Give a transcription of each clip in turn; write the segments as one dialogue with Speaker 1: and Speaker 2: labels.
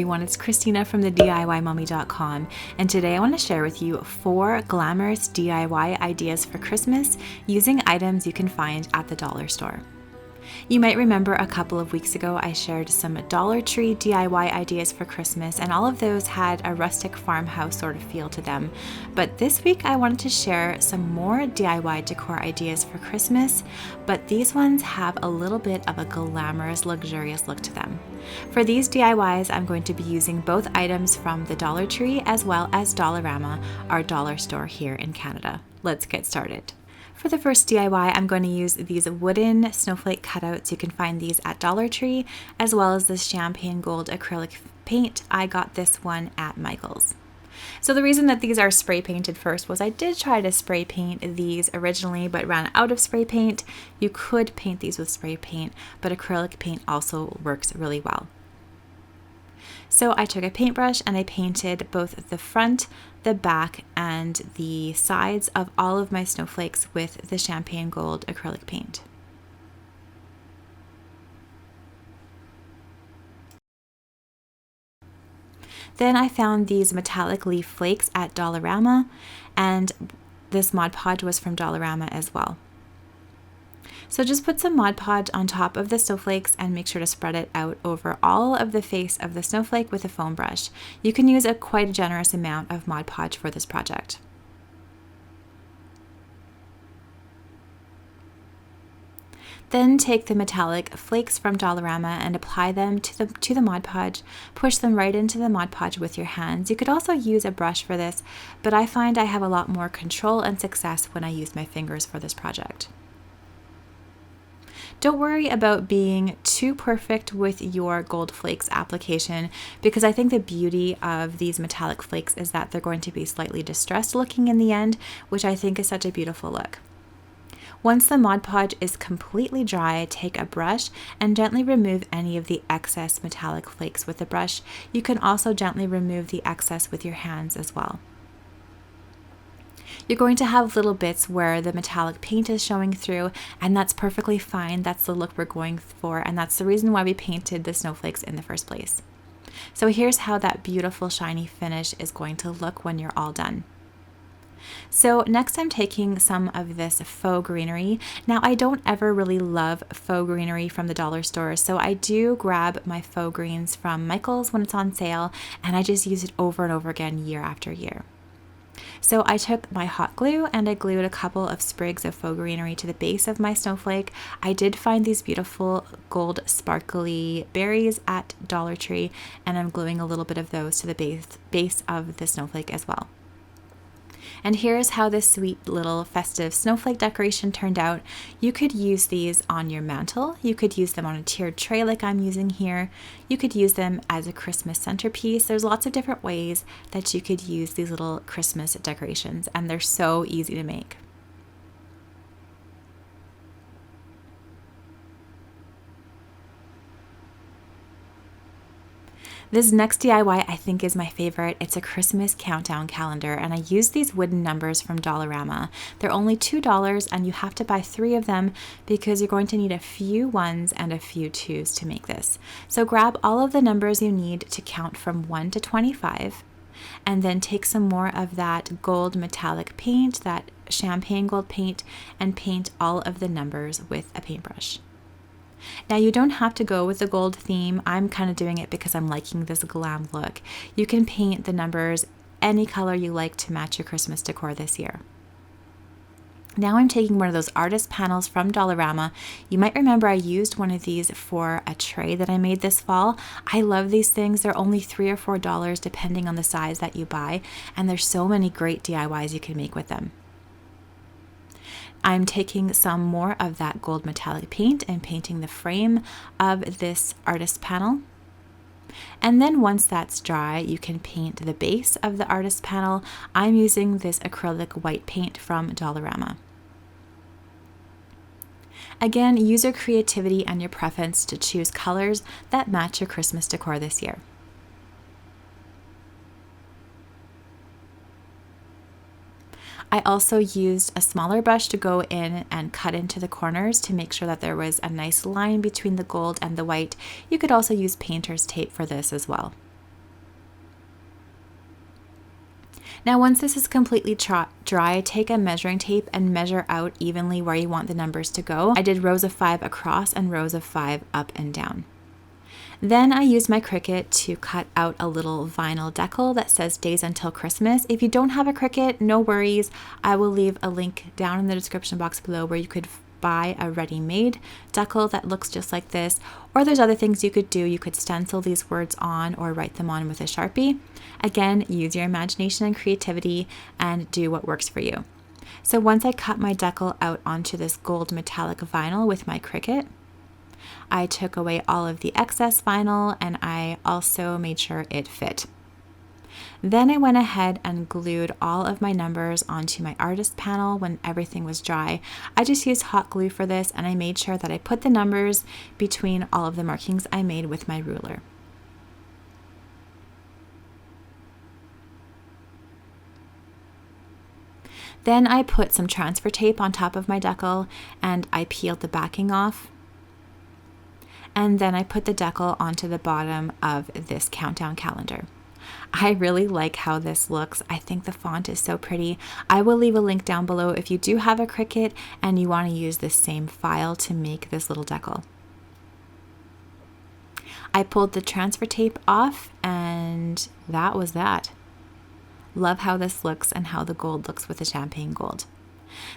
Speaker 1: everyone, it's Christina from the DIYmommy.com, and today I want to share with you 4 glamorous DIY ideas for Christmas using items you can find at the dollar store. You might remember a couple of weeks ago I shared some Dollar Tree DIY ideas for Christmas, and all of those had a rustic farmhouse sort of feel to them. But this week I wanted to share some more DIY decor ideas for Christmas, but these ones have a little bit of a glamorous, luxurious look to them. For these DIYs, I'm going to be using both items from the Dollar Tree as well as Dollarama, our dollar store here in Canada. Let's get started. For the first DIY, I'm going to use these wooden snowflake cutouts. You can find these at Dollar Tree, as well as this champagne gold acrylic paint. I got this one at Michael's. So the reason that these are spray painted first was I did try to spray paint these originally, but ran out of spray paint. You could paint these with spray paint, but acrylic paint also works really well. So I took a paintbrush and I painted both the front, the back, and the sides of all of my snowflakes with the champagne gold acrylic paint. Then I found these metallic leaf flakes at Dollarama, and this Mod Podge was from Dollarama as well. So just put some Mod Podge on top of the snowflakes and make sure to spread it out over all of the face of the snowflake with a foam brush. You can use quite a generous amount of Mod Podge for this project. Then take the metallic flakes from Dollarama and apply them to the Mod Podge. Push them right into the Mod Podge with your hands. You could also use a brush for this, but I find I have a lot more control and success when I use my fingers for this project. Don't worry about being too perfect with your gold flakes application, because I think the beauty of these metallic flakes is that they're going to be slightly distressed looking in the end, which I think is such a beautiful look. Once the Mod Podge is completely dry, take a brush and gently remove any of the excess metallic flakes with the brush. You can also gently remove the excess with your hands as well. You're going to have little bits where the metallic paint is showing through, and that's perfectly fine. That's the look we're going for, and that's the reason why we painted the snowflakes in the first place. So here's how that beautiful shiny finish is going to look when you're all done. So next I'm taking some of this faux greenery. Now I don't ever really love faux greenery from the dollar store, so I do grab my faux greens from Michael's when it's on sale, and I just use it over and over again year after year. So I took my hot glue and I glued a couple of sprigs of faux greenery to the base of my snowflake. I did find these beautiful gold sparkly berries at Dollar Tree, and I'm gluing a little bit of those to the base of the snowflake as well. And here's how this sweet little festive snowflake decoration turned out. You could use these on your mantle. You could use them on a tiered tray like I'm using here. You could use them as a Christmas centerpiece. There's lots of different ways that you could use these little Christmas decorations, and they're so easy to make. This next DIY I think is my favorite. It's a Christmas countdown calendar, and I use these wooden numbers from Dollarama. They're only $2, and you have to buy 3 of them because you're going to need a few 1s and a few 2s to make this. So grab all of the numbers you need to count from 1 to 25, and then take some more of that gold metallic paint, that champagne gold paint, and paint all of the numbers with a paintbrush. Now you don't have to go with the gold theme. I'm kind of doing it because I'm liking this glam look. You can paint the numbers any color you like to match your Christmas decor this year. Now I'm taking one of those artist panels from Dollarama. You might remember I used one of these for a tray that I made this fall. I love these things. They're only $3 or $4 depending on the size that you buy, and there's so many great DIYs you can make with them. I'm taking some more of that gold metallic paint and painting the frame of this artist panel. And then once that's dry, you can paint the base of the artist panel. I'm using this acrylic white paint from Dollarama. Again, use your creativity and your preference to choose colors that match your Christmas decor this year. I also used a smaller brush to go in and cut into the corners to make sure that there was a nice line between the gold and the white. You could also use painter's tape for this as well. Now, once this is completely dry, take a measuring tape and measure out evenly where you want the numbers to go. I did rows of 5 across and rows of 5 up and down. Then I used my Cricut to cut out a little vinyl decal that says Days Until Christmas. If you don't have a Cricut, no worries. I will leave a link down in the description box below where you could buy a ready-made decal that looks just like this, or there's other things you could do. You could stencil these words on or write them on with a Sharpie. Again, use your imagination and creativity and do what works for you. So once I cut my decal out onto this gold metallic vinyl with my Cricut, I took away all of the excess vinyl and I also made sure it fit. Then I went ahead and glued all of my numbers onto my artist panel when everything was dry. I just used hot glue for this, and I made sure that I put the numbers between all of the markings I made with my ruler. Then I put some transfer tape on top of my decal and I peeled the backing off. And then I put the decal onto the bottom of this countdown calendar. I really like how this looks. I think the font is so pretty. I will leave a link down below if you do have a Cricut and you want to use this same file to make this little decal. I pulled the transfer tape off and that was that. Love how this looks and how the gold looks with the champagne gold.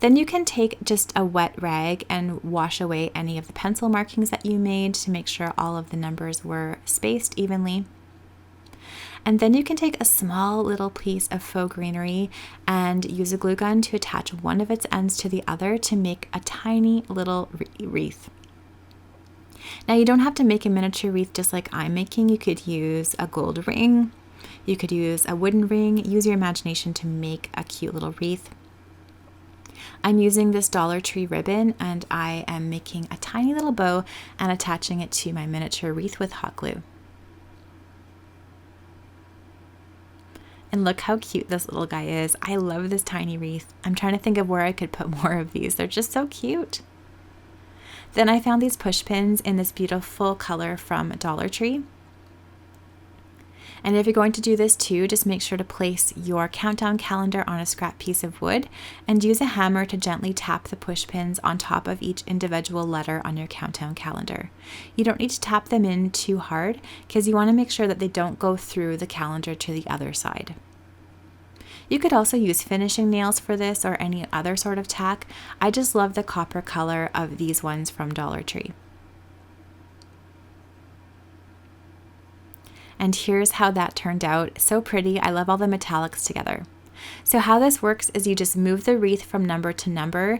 Speaker 1: Then you can take just a wet rag and wash away any of the pencil markings that you made to make sure all of the numbers were spaced evenly. And then you can take a small little piece of faux greenery and use a glue gun to attach one of its ends to the other to make a tiny little wreath. Now you don't have to make a miniature wreath just like I'm making. You could use a gold ring, you could use a wooden ring, use your imagination to make a cute little wreath. I'm using this Dollar Tree ribbon and I am making a tiny little bow and attaching it to my miniature wreath with hot glue. And look how cute this little guy is. I love this tiny wreath. I'm trying to think of where I could put more of these. They're just so cute. Then I found these push pins in this beautiful color from Dollar Tree. And if you're going to do this too, just make sure to place your countdown calendar on a scrap piece of wood and use a hammer to gently tap the push pins on top of each individual letter on your countdown calendar. You don't need to tap them in too hard because you want to make sure that they don't go through the calendar to the other side. You could also use finishing nails for this or any other sort of tack. I just love the copper color of these ones from Dollar Tree. And here's how that turned out. So pretty. I love all the metallics together. So how this works is you just move the wreath from number to number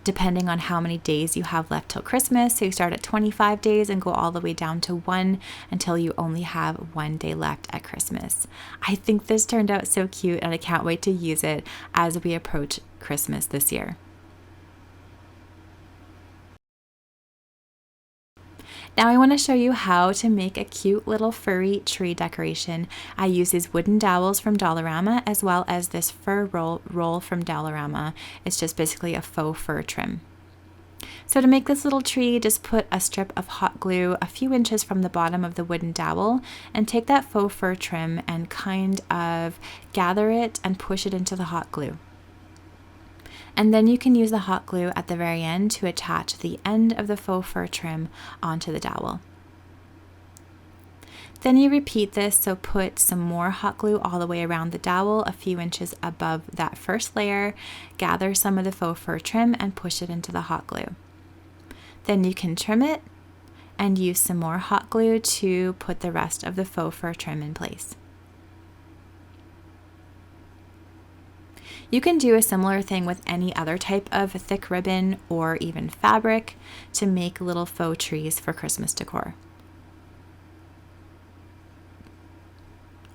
Speaker 1: depending on how many days you have left till Christmas. So you start at 25 days and go all the way down to 1 until you only have 1 day left at Christmas. I think this turned out so cute and I can't wait to use it as we approach Christmas this year. Now I want to show you how to make a cute little furry tree decoration. I use these wooden dowels from Dollarama as well as this fur roll from Dollarama. It's just basically a faux fur trim. So to make this little tree, just put a strip of hot glue a few inches from the bottom of the wooden dowel and take that faux fur trim and kind of gather it and push it into the hot glue. And then you can use the hot glue at the very end to attach the end of the faux fur trim onto the dowel. Then you repeat this, so put some more hot glue all the way around the dowel a few inches above that first layer, gather some of the faux fur trim and push it into the hot glue. Then you can trim it and use some more hot glue to put the rest of the faux fur trim in place. You can do a similar thing with any other type of thick ribbon or even fabric to make little faux trees for Christmas decor.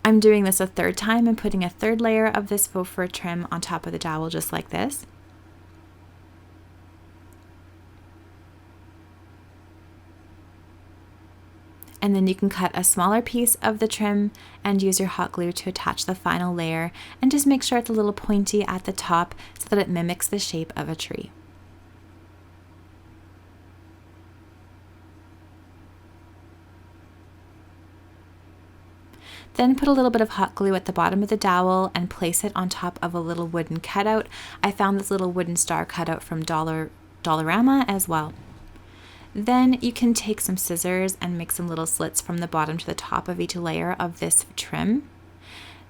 Speaker 1: I'm doing this a third time and putting a third layer of this faux fur trim on top of the dowel just like this. And then you can cut a smaller piece of the trim and use your hot glue to attach the final layer and just make sure it's a little pointy at the top so that it mimics the shape of a tree. Then put a little bit of hot glue at the bottom of the dowel and place it on top of a little wooden cutout. I found this little wooden star cutout from Dollarama as well. Then you can take some scissors and make some little slits from the bottom to the top of each layer of this trim.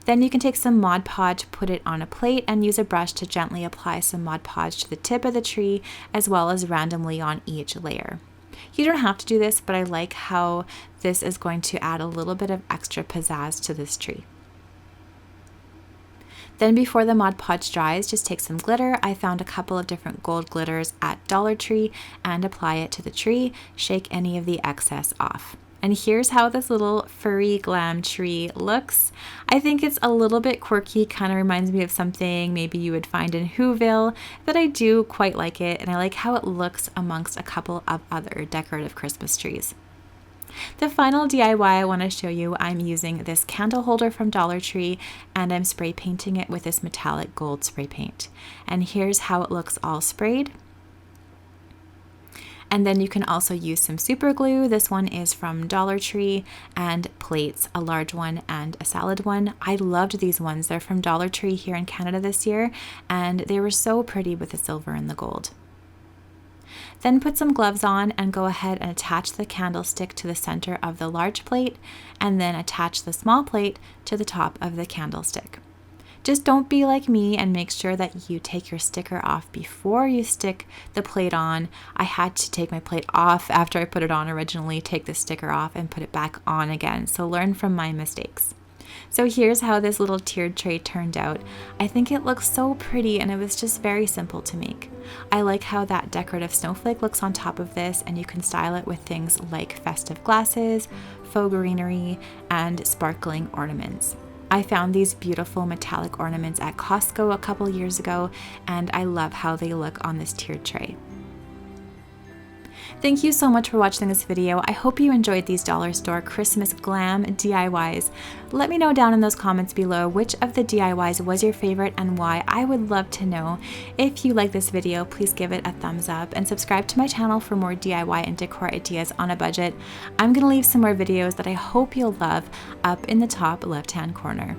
Speaker 1: Then you can take some Mod Podge, put it on a plate, and use a brush to gently apply some Mod Podge to the tip of the tree as well as randomly on each layer. You don't have to do this, but I like how this is going to add a little bit of extra pizzazz to this tree. Then before the Mod Podge dries, just take some glitter. I found a couple of different gold glitters at Dollar Tree and apply it to the tree. Shake any of the excess off. And here's how this little furry glam tree looks. I think it's a little bit quirky, kind of reminds me of something maybe you would find in Whoville, but I do quite like it, and I like how it looks amongst a couple of other decorative Christmas trees. The final DIY I want to show you, I'm using this candle holder from Dollar Tree, and I'm spray painting it with this metallic gold spray paint. And here's how it looks all sprayed. And then you can also use some super glue. This one is from Dollar Tree, and plates, a large one and a salad one. I loved these ones. They're from Dollar Tree here in Canada this year, and they were so pretty with the silver and the gold. Then put some gloves on and go ahead and attach the candlestick to the center of the large plate, and then attach the small plate to the top of the candlestick. Just don't be like me and make sure that you take your sticker off before you stick the plate on. I had to take my plate off after I put it on originally, take the sticker off and put it back on again. So learn from my mistakes. So here's how this little tiered tray turned out. I think it looks so pretty, and it was just very simple to make. I like how that decorative snowflake looks on top of this, and you can style it with things like festive glasses, faux greenery, and sparkling ornaments. I found these beautiful metallic ornaments at Costco a couple years ago, and I love how they look on this tiered tray. Thank you so much for watching this video. I hope you enjoyed these dollar store Christmas glam DIYs. Let me know down in those comments below which of the DIYs was your favorite and why. I would love to know. If you like this video, please give it a thumbs up and subscribe to my channel for more DIY and decor ideas on a budget. I'm going to leave some more videos that I hope you'll love up in the top left-hand corner.